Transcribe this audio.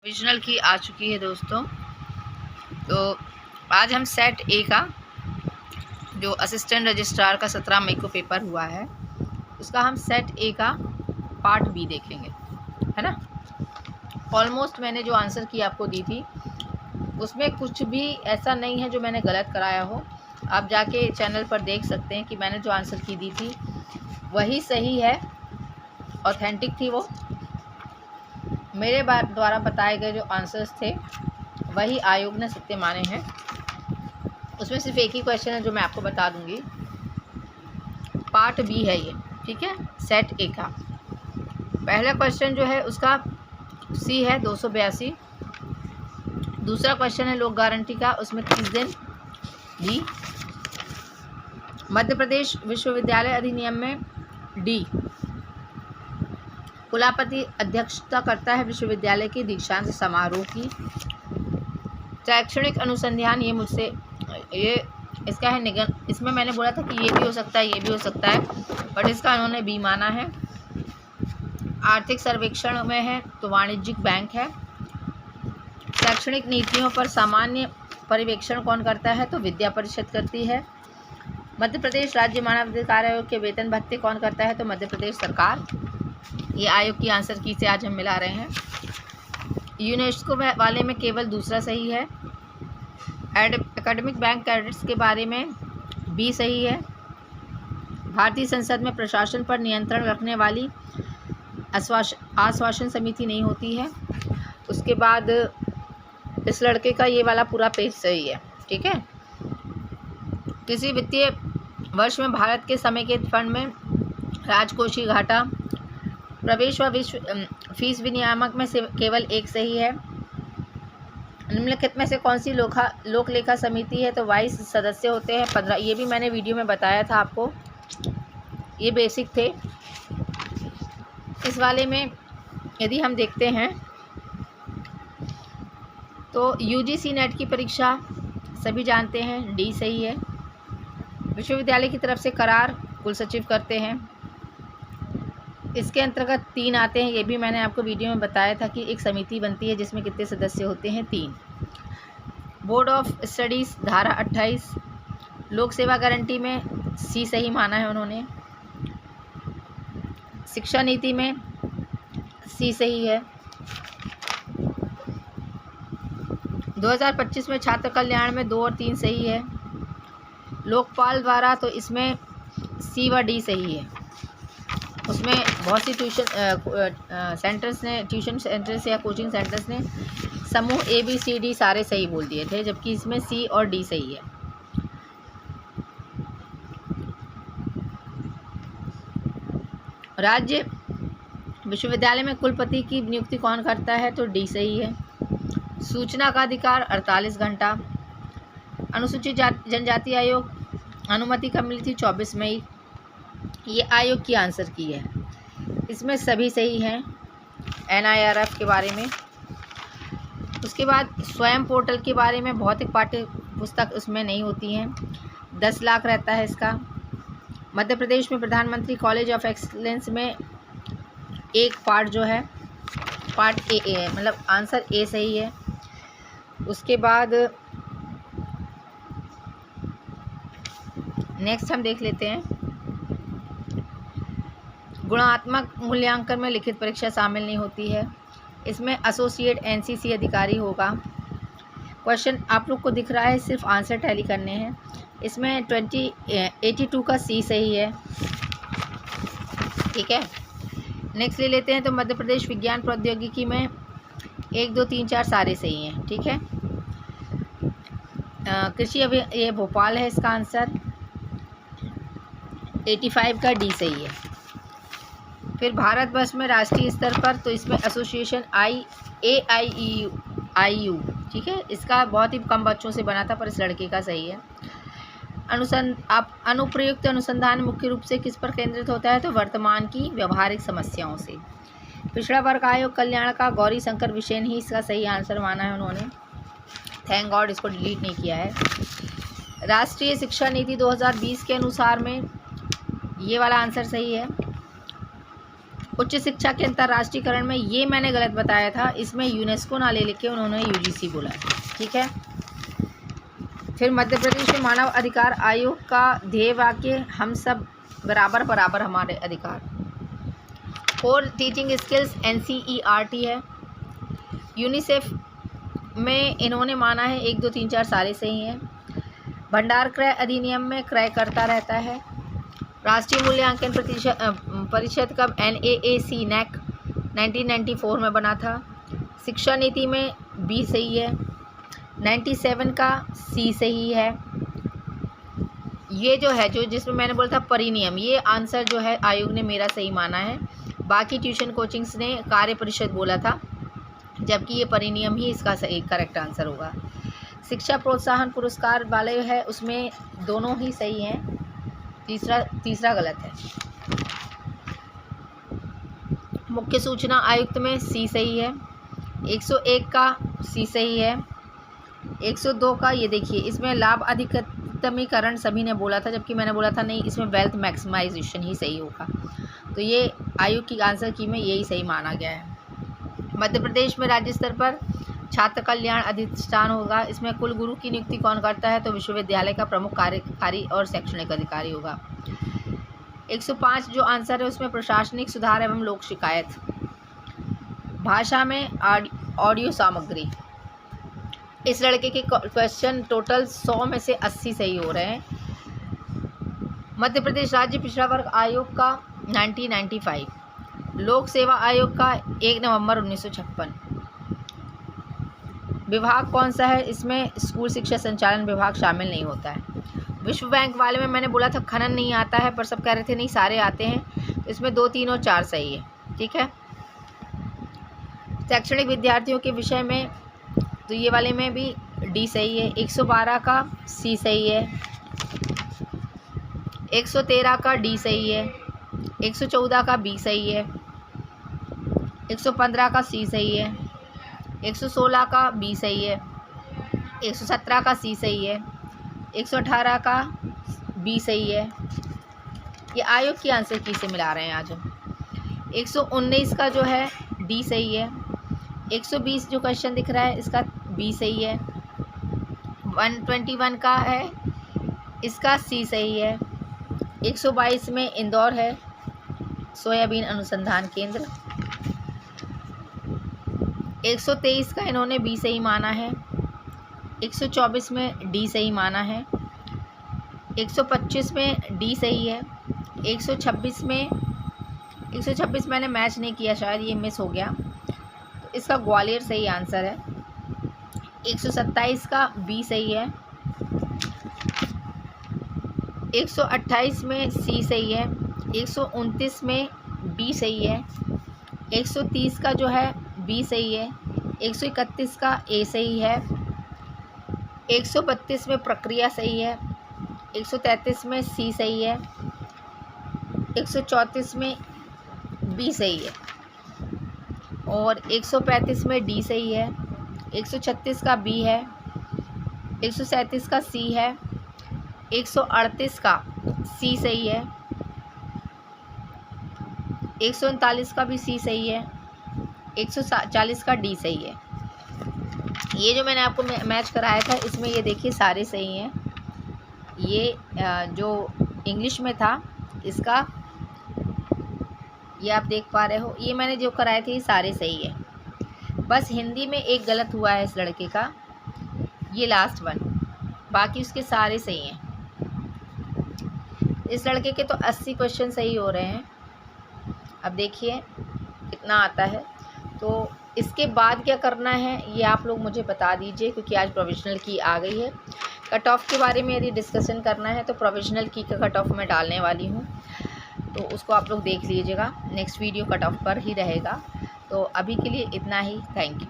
Regional की आ चुकी है दोस्तों। तो आज हम सेट ए का जो असिस्टेंट रजिस्ट्रार का 17 मई को पेपर हुआ है उसका हम सेट ए का पार्ट बी देखेंगे, है ना। ऑलमोस्ट मैंने जो आंसर की आपको दी थी उसमें कुछ भी ऐसा नहीं है जो मैंने गलत कराया हो। आप जाके चैनल पर देख सकते हैं कि मैंने जो आंसर की दी थी वही सही है, ऑथेंटिक थी वो। मेरे द्वारा बताए गए जो आंसर्स थे वही आयोग ने सत्य माने हैं। उसमें सिर्फ एक ही क्वेश्चन है जो मैं आपको बता दूंगी, पार्ट बी है ये, ठीक है, सेट ए का। पहला क्वेश्चन जो है उसका सी है 282। दूसरा क्वेश्चन है लोक गारंटी का, उसमें 30 दिन डी। मध्य प्रदेश विश्वविद्यालय अधिनियम में डी, कुलापति अध्यक्षता करता है विश्वविद्यालय के दीक्षांत समारोह की। शैक्षणिक अनुसंधान, ये इसका है निगम। इसमें मैंने बोला था कि ये भी हो सकता है, ये भी हो सकता है, बट इसका उन्होंने बी माना है। आर्थिक सर्वेक्षण में है तो वाणिज्यिक बैंक है। शैक्षणिक नीतियों पर सामान्य पर्यवेक्षण कौन करता है तो विद्या परिषद करती है। मध्य प्रदेश राज्य मानवाधिकार आयोग के वेतन भत्ते कौन करता है तो मध्य प्रदेश सरकार। ये आयोग की आंसर की से आज हम मिला रहे हैं। यूनेस्को वाले में केवल दूसरा सही है। एकेडमिक बैंक कैडेट्स के बारे में बी सही है। भारतीय संसद में प्रशासन पर नियंत्रण रखने वाली आश्वासन समिति नहीं होती है। उसके बाद इस लड़के का ये वाला पूरा पेज सही है, ठीक है। किसी वित्तीय वर्ष में भारत के समेकित फंड में राजकोषीय घाटा, प्रवेश व विश्व फीस विनियामक में से केवल एक सही है। निम्नलिखित में से कौन सी लोक लेखा समिति है तो 22 सदस्य होते हैं, 15। ये भी मैंने वीडियो में बताया था आपको, ये बेसिक थे। इस वाले में यदि हम देखते हैं तो यूजीसी नेट की परीक्षा सभी जानते हैं, डी सही है। विश्वविद्यालय की तरफ से करार कुल सचिव करते हैं। इसके अंतर्गत 3 आते हैं, ये भी मैंने आपको वीडियो में बताया था कि एक समिति बनती है जिसमें कितने सदस्य होते हैं, 3। बोर्ड ऑफ स्टडीज़ धारा 28। लोक सेवा गारंटी में सी सही माना है उन्होंने। शिक्षा नीति में सी सही है। 2025 में छात्र कल्याण में 2 और 3 सही है। लोकपाल द्वारा तो इसमें सी व डी सही है। उसमें बहुत सी ट्यूशन सेंटर्स या कोचिंग सेंटर्स ने समूह ABCD सारे सही बोल दिए थे, जबकि इसमें सी और डी सही है। राज्य विश्वविद्यालय में कुलपति की नियुक्ति कौन करता है तो डी सही है। सूचना का अधिकार 48 घंटा। अनुसूचित जनजाति आयोग अनुमति कब मिली थी 24 मई। ये आयोग की आंसर की है, इसमें सभी सही हैं NIRF के बारे में। उसके बाद स्वयं पोर्टल के बारे में भौतिक पाठ्य पुस्तक उसमें नहीं होती हैं, 10 लाख रहता है इसका। मध्य प्रदेश में प्रधानमंत्री कॉलेज ऑफ एक्सीलेंस में एक पार्ट जो है पार्ट ए मतलब आंसर ए सही है। उसके बाद नेक्स्ट हम देख लेते हैं, गुणात्मक मूल्यांकन में लिखित परीक्षा शामिल नहीं होती है। इसमें एसोसिएट NCC अधिकारी होगा। क्वेश्चन आप लोग को दिख रहा है, सिर्फ आंसर टैली करने हैं। इसमें 82 का सी सही है, ठीक है। नेक्स्ट ले लेते हैं तो मध्य प्रदेश विज्ञान प्रौद्योगिकी में 1 2 3 4 सारे सही हैं, ठीक है। कृषि अभी ये भोपाल है, इसका आंसर 85 का डी सही है। फिर भारतवर्ष में राष्ट्रीय स्तर पर तो इसमें एसोसिएशन AIEU, ठीक है, इसका बहुत ही कम बच्चों से बना था पर इस लड़के का सही है। अनुप्रयुक्त अनुसंधान मुख्य रूप से किस पर केंद्रित होता है तो वर्तमान की व्यवहारिक समस्याओं से। पिछड़ा वर्ग आयोग कल्याण का गौरी शंकर बिसेन ही इसका सही आंसर माना है उन्होंने, थैंक गॉड इसको डिलीट नहीं किया है। राष्ट्रीय शिक्षा नीति 2020 के अनुसार में ये वाला आंसर सही है। उच्च शिक्षा के अंतर्राष्ट्रीयकरण में, ये मैंने गलत बताया था, इसमें यूनेस्को ना ले लिखे उन्होंने यूजीसी बोला है, ठीक है। फिर मध्य प्रदेश में मानव अधिकार आयोग का ध्येय वाक्य हम सब बराबर बराबर हमारे अधिकार। और टीचिंग स्किल्स NCERT है। यूनिसेफ में इन्होंने माना है 1 2 3 4 सारे सही हैं। भंडार क्रय अधिनियम में क्रय करता रहता है। राष्ट्रीय मूल्यांकन परिषद कब NAAC 1994 में बना था। शिक्षा नीति में B सही है। 97 का C सही है। ये जो है जो जिसमें मैंने बोला था परिनियम, ये आंसर जो है आयोग ने मेरा सही माना है। बाकी ट्यूशन कोचिंग्स ने कार्य परिषद बोला था, जबकि ये परिनियम ही इसका सही करेक्ट आंसर होगा। शिक्षा प्रोत्साहन पुरस्कार वाले है उसमें दोनों ही सही हैं, तीसरा गलत है। मुख्य सूचना आयुक्त में C सही है। 101 का C सही है। 102 का ये देखिए, इसमें लाभ अधिकतमीकरण सभी ने बोला था, जबकि मैंने बोला था नहीं, इसमें वेल्थ मैक्सिमाइजेशन ही सही होगा। तो ये आयोग की आंसर की में यही सही माना गया है। मध्य प्रदेश में राज्य स्तर पर छात्र कल्याण अधिष्ठान होगा। इसमें कुल गुरु की नियुक्ति कौन करता है, तो विश्वविद्यालय का प्रमुख कार्यकारी और शैक्षणिक अधिकारी होगा। 105 जो आंसर है उसमें प्रशासनिक सुधार एवं लोक शिकायत। भाषा में ऑडियो सामग्री। इस लड़के के क्वेश्चन टोटल 100 में से 80 सही हो रहे हैं। मध्य प्रदेश राज्य पिछड़ा वर्ग आयोग का 1995। लोक सेवा आयोग का 1 नवंबर 1956। विभाग कौन सा है, इसमें स्कूल शिक्षा संचालन विभाग शामिल नहीं होता है। विश्व बैंक वाले में मैंने बोला था खनन नहीं आता है, पर सब कह रहे थे नहीं सारे आते हैं, तो इसमें 2 3 और 4 सही है, ठीक है। शैक्षणिक विद्यार्थियों के विषय में तो ये वाले में भी D सही है। 112 का C सही है। 113 का D सही है। 114 का B सही है। 115 का C सही है। 116 का B सही है। 117 का C सही है। 118 का B सही है। ये आयोग की आंसर की से मिला रहे हैं आज हम। 119 का जो है D सही है। 120 जो क्वेश्चन दिख रहा है इसका B सही है। 121 का है, इसका C सही है। 122 में इंदौर है, सोयाबीन अनुसंधान केंद्र। 123 का इन्होंने B सही माना है। 124 में D सही माना है। 125 में D सही है। 126 मैंने मैच नहीं किया, शायद ये मिस हो गया, तो इसका ग्वालियर सही आंसर है। 127 का B सही है। 128 में C सही है। 129 में B सही है। 130 का जो है B सही है। 131 का A सही है। 132 में प्रक्रिया सही है। 133 में C सही है। 134 में B सही है और 135 में D सही है। 136 का B है। 137 का C है। 138 का C सही है। 139 का भी C सही है। 140 का D सही है। ये जो मैंने आपको मैच कराया था इसमें ये देखिए सारे सही हैं। ये जो इंग्लिश में था इसका, ये आप देख पा रहे हो, ये मैंने जो कराए थे ये सारे सही है। बस हिंदी में एक गलत हुआ है इस लड़के का, ये लास्ट वन, बाकी उसके सारे सही हैं। इस लड़के के तो 80 क्वेश्चन सही हो रहे हैं। अब देखिए कितना आता है, तो इसके बाद क्या करना है ये आप लोग मुझे बता दीजिए, क्योंकि आज प्रोविजनल की आ गई है। कट ऑफ के बारे में यदि डिस्कशन करना है तो प्रोविजनल की का कट ऑफ मैं डालने वाली हूँ, तो उसको आप लोग देख लीजिएगा। नेक्स्ट वीडियो कट ऑफ पर ही रहेगा। तो अभी के लिए इतना ही। Thank you.